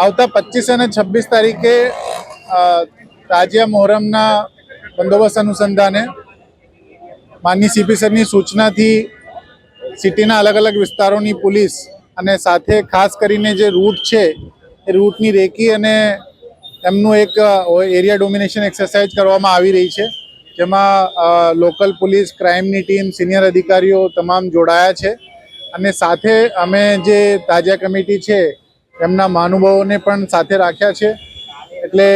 આવતા 25 અને 26 તારીખે તાજિયા મોહરમના બંદોબસ્ત અનુસંધાને માનની સીપી સરની સૂચનાથી સિટીના અલગ અલગ વિસ્તારોની પોલીસ અને સાથે ખાસ કરીને જે રૂટ છે એ રૂટની રેકી અને એમનું એક એરિયા ડોમિનેશન એક્સરસાઇઝ કરવામાં આવી રહી છે, જેમાં લોકલ પોલીસ, ક્રાઇમની ટીમ, સિનિયર અધિકારીઓ તમામ જોડાયા છે. અને સાથે અમે જે તાજિયા કમિટી છે એમના મહાનુભાવોને પણ સાથે રાખ્યા છે. એટલે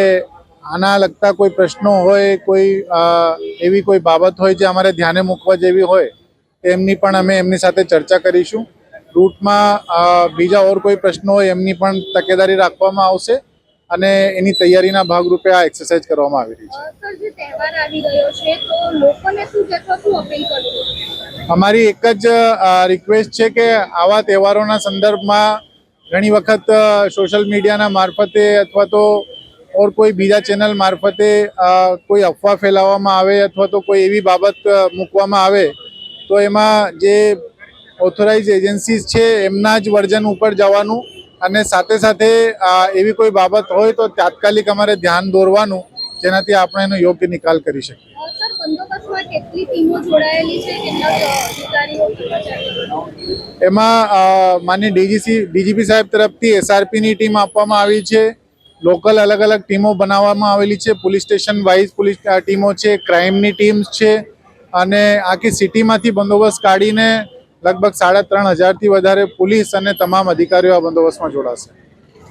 આના લગતા કોઈ પ્રશ્નો હોય, કોઈ એવી કોઈ બાબત હોય જે અમારે ધ્યાને મૂકવા જેવી હોય એમની પણ અમે એમની સાથે ચર્ચા કરીશું. રૂટમાં બીજા ઓર કોઈ પ્રશ્નો હોય એમની પણ તકેદારી રાખવામાં આવશે અને એની તૈયારીના ભાગરૂપે આ એક્સરસાઇઝ કરવામાં આવી રહી છે. અમારી એક જ રિક્વેસ્ટ છે કે આવા તહેવારોના સંદર્ભમાં ઘણી વખત સોશિયલ મીડિયાના મારફતે અથવા તો ઓર કોઈ બીજા ચેનલ મારફતે કોઈ અફવા ફેલાવવામાં આવે અથવા તો કોઈ એવી બાબત મૂકવામાં આવે તો એમાં જે ઓથોરાઇઝ એજન્સીસ છે એમના જ વર્ઝન ઉપર જવાનું અને સાથે સાથે એવી કોઈ બાબત હોય તો તાત્કાલિક અમારે ધ્યાન દોરવાનું, જેનાથી આપણે એનો યોગ્ય નિકાલ કરી શકીએ. એમાં માનનીય ડીજીપી સાહેબ તરફથી એસઆરપીની ટીમ આપવામાં આવી છે. લોકલ અલગ અલગ ટીમો બનાવવામાં આવેલી છે. પોલીસ સ્ટેશન વાઇઝ પોલીસ ટીમો છે, ક્રાઇમની ટીમ્સ છે અને આખી સિટીમાંથી બંદોબસ્ત કાઢીને લગભગ 3500થી વધારે પોલીસ અને તમામ અધિકારીઓ આ બંદોબસ્તમાં જોડાશે.